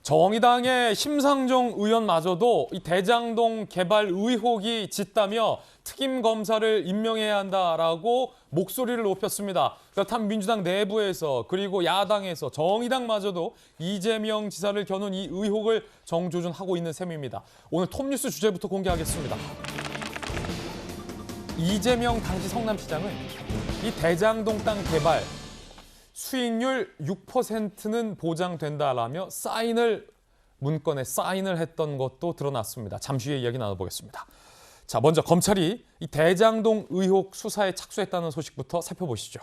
정의당의 심상정 의원마저도 이 대장동 개발 의혹이 짙다며 특임 검사를 임명해야 한다라고 목소리를 높였습니다. 그렇다면 민주당 내부에서 그리고 야당에서 정의당마저도 이재명 지사를 겨눈 이 의혹을 정조준하고 있는 셈입니다. 오늘 톱뉴스 주제부터 공개하겠습니다. 이재명 당시 성남시장은 이 대장동 땅 개발 수익률 6%는 보장된다라며 문건에 사인을 했던 것도 드러났습니다. 잠시 후에 이야기 나눠보겠습니다. 자, 먼저 검찰이 이 대장동 의혹 수사에 착수했다는 소식부터 살펴보시죠.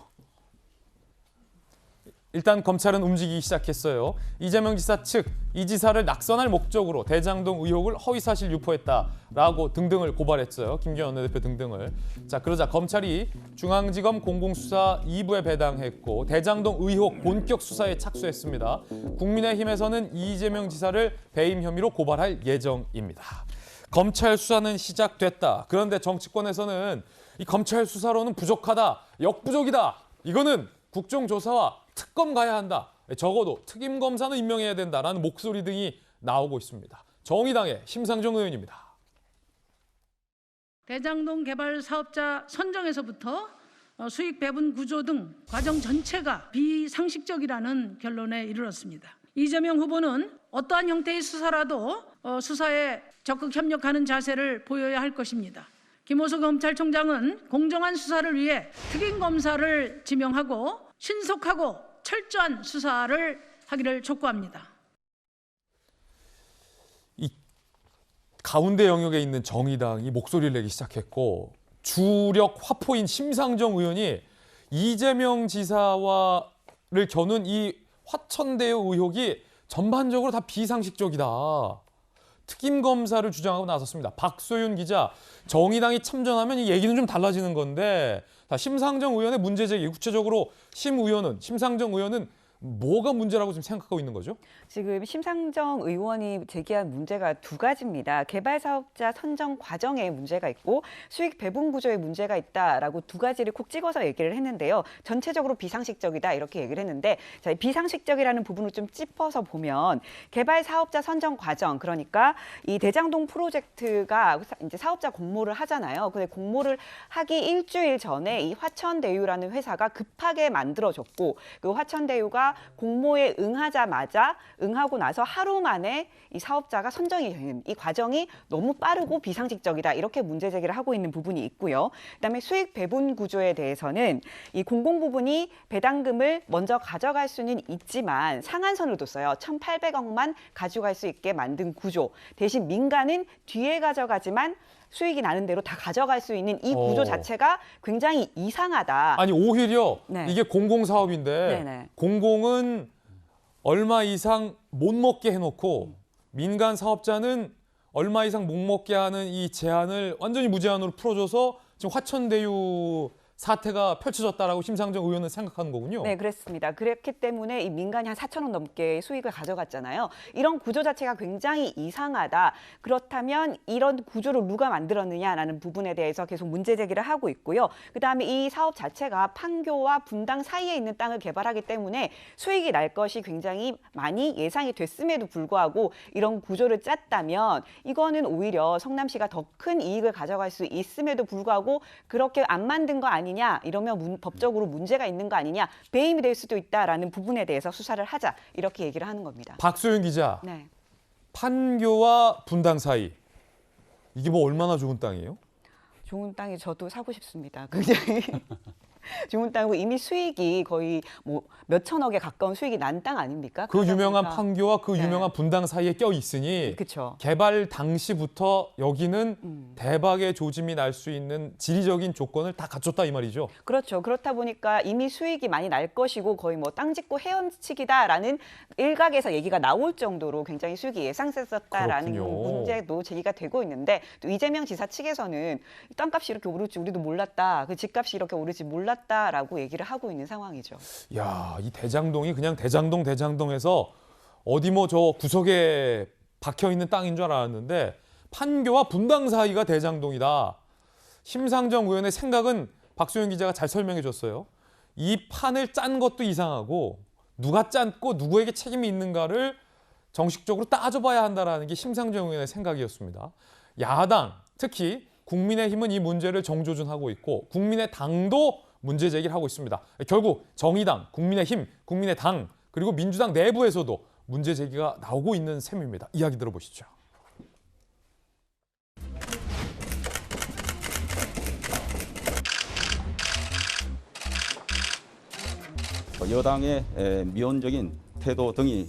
일단 검찰은 움직이기 시작했어요. 이재명 지사 측 이 지사를 낙선할 목적으로 대장동 의혹을 허위사실 유포했다라고 등등을 고발했어요. 김기현 원내대표 등등을. 자, 그러자 검찰이 중앙지검 공공수사 2부에 배당했고 대장동 의혹 본격 수사에 착수했습니다. 국민의힘에서는 이재명 지사를 배임 혐의로 고발할 예정입니다. 검찰 수사는 시작됐다. 그런데 정치권에서는 이 검찰 수사로는 부족하다, 역부족이다. 이거는 국정조사와 특검 가야 한다. 적어도 특임검사는 임명해야 된다라는 목소리 등이 나오고 있습니다. 정의당의 심상정 의원입니다. 대장동 개발 사업자 선정에서부터 수익 배분 구조 등 과정 전체가 비상식적이라는 결론에 이르렀습니다. 이재명 후보는 어떠한 형태의 수사라도 수사에 적극 협력하는 자세를 보여야 할 것입니다. 김호수 검찰총장은 공정한 수사를 위해 특임검사를 지명하고 신속하고 철저한 수사를 하기를 촉구합니다. 이 가운데 영역에 있는 정의당이 목소리를 내기 시작했고 주력 화포인 심상정 의원이 이재명 지사와를 겨눈 이 화천대유 의혹이 전반적으로 다 비상식적이다. 특임검사를 주장하고 나섰습니다. 박소윤 기자, 정의당이 참전하면 이 얘기는 좀 달라지는 건데 심상정 의원의 문제 제기, 구체적으로 심상정 의원은 뭐가 문제라고 지금 생각하고 있는 거죠? 지금 심상정 의원이 제기한 문제가 두 가지입니다. 개발 사업자 선정 과정에 문제가 있고 수익 배분 구조에 문제가 있다라고 두 가지를 콕 찍어서 얘기를 했는데요. 전체적으로 비상식적이다 이렇게 얘기를 했는데 자, 비상식적이라는 부분을 좀 짚어서 보면 개발 사업자 선정 과정, 그러니까 이 대장동 프로젝트가 이제 사업자 공모를 하잖아요. 근데 공모를 하기 일주일 전에 이 화천대유라는 회사가 급하게 만들어졌고 그 화천대유가 공모에 응하고 나서 하루 만에 이 사업자가 선정이 되는 이 과정이 너무 빠르고 비상식적이다 이렇게 문제 제기를 하고 있는 부분이 있고요. 그다음에 수익 배분 구조에 대해서는 이 공공 부분이 배당금을 먼저 가져갈 수는 있지만 상한선을 뒀어요. 1,800억만 가져갈 수 있게 만든 구조. 대신 민간은 뒤에 가져가지만 수익이 나는 대로 다 가져갈 수 있는 이 구조 자체가 굉장히 이상하다. 아니 오히려 네. 이게 공공사업인데 네네. 공공은 얼마 이상 못 먹게 해놓고 민간 사업자는 얼마 이상 못 먹게 하는 이 제한을 완전히 무제한으로 풀어줘서 지금 화천대유 사태가 펼쳐졌다라고 심상정 의원은 생각하는 거군요. 네, 그렇습니다. 그렇기 때문에 이 민간이 한 4천억 넘게 수익을 가져갔잖아요. 이런 구조 자체가 굉장히 이상하다. 그렇다면 이런 구조를 누가 만들었느냐라는 부분에 대해서 계속 문제 제기를 하고 있고요. 그다음에 이 사업 자체가 판교와 분당 사이에 있는 땅을 개발하기 때문에 수익이 날 것이 굉장히 많이 예상이 됐음에도 불구하고 이런 구조를 짰다면 이거는 오히려 성남시가 더 큰 이익을 가져갈 수 있음에도 불구하고 그렇게 안 만든 거 아니냐, 이러면 법적으로 문제가 있는 거 아니냐, 배임이 될 수도 있다라는 부분에 대해서 수사를 하자 이렇게 얘기를 하는 겁니다. 박소윤 기자, 네. 판교와 분당 사이 이게 뭐 얼마나 좋은 땅이에요? 좋은 땅이 저도 사고 싶습니다. 굉장히 좋은 땅이고 이미 수익이 거의 뭐 몇천억에 가까운 수익이 난 땅 아닙니까? 그 유명한 보니까. 판교와 그 네. 유명한 분당 사이에 껴 있으니 그쵸. 개발 당시부터 여기는 대박의 조짐이 날 수 있는 지리적인 조건을 다 갖췄다 이 말이죠. 그렇죠. 그렇다 보니까 이미 수익이 많이 날 것이고 거의 뭐 땅 짓고 헤엄치기다라는 일각에서 얘기가 나올 정도로 굉장히 수익이 예상됐었다라는 그렇군요. 문제도 제기가 되고 있는데 또 이재명 지사 측에서는 땅값이 이렇게 오를지 우리도 몰랐다. 그 집값이 이렇게 오를지 몰랐다라고 얘기를 하고 있는 상황이죠. 야, 이 대장동이 그냥 대장동에서 어디 뭐 저 구석에 박혀 있는 땅인 줄 알았는데 판교와 분당 사이가 대장동이다. 심상정 의원의 생각은 박소연 기자가 잘 설명해 줬어요. 이 판을 짠 것도 이상하고 누가 짰고 누구에게 책임이 있는가를 정식적으로 따져봐야 한다는 게 심상정 의원의 생각이었습니다. 야당, 특히 국민의힘은 이 문제를 정조준하고 있고 국민의당도 문제 제기를 하고 있습니다. 결국 정의당, 국민의힘, 국민의당 그리고 민주당 내부에서도 문제 제기가 나오고 있는 셈입니다. 이야기 들어보시죠. 여당의 미온적인 태도 등이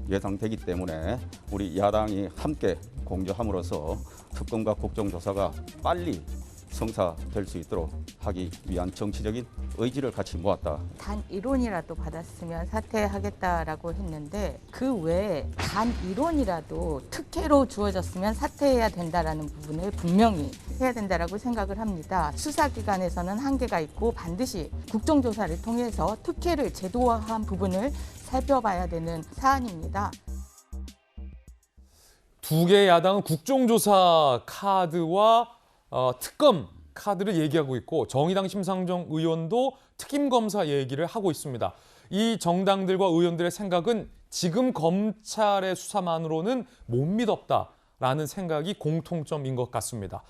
예상되기 때문에 우리 야당이 함께 공조함으로써 특검과 국정조사가 빨리 성사될 수 있도록 하기 위한 정치적인 의지를 같이 모았다. 단 1원이라도 받았으면 사퇴하겠다라고 했는데 그 외에 단 1원이라도 특혜로 주어졌으면 사퇴해야 된다라는 부분을 분명히 해야 된다라고 생각을 합니다. 수사기관에서는 한계가 있고 반드시 국정조사를 통해서 특혜를 제도화한 부분을 살펴봐야 되는 사안입니다. 두 개의 야당은 국정조사 카드와 특검 카드를 얘기하고 있고 정의당 심상정 의원도 특임검사 얘기를 하고 있습니다. 이 정당들과 의원들의 생각은 지금 검찰의 수사만으로는 못 믿었다라는 생각이 공통점인 것 같습니다.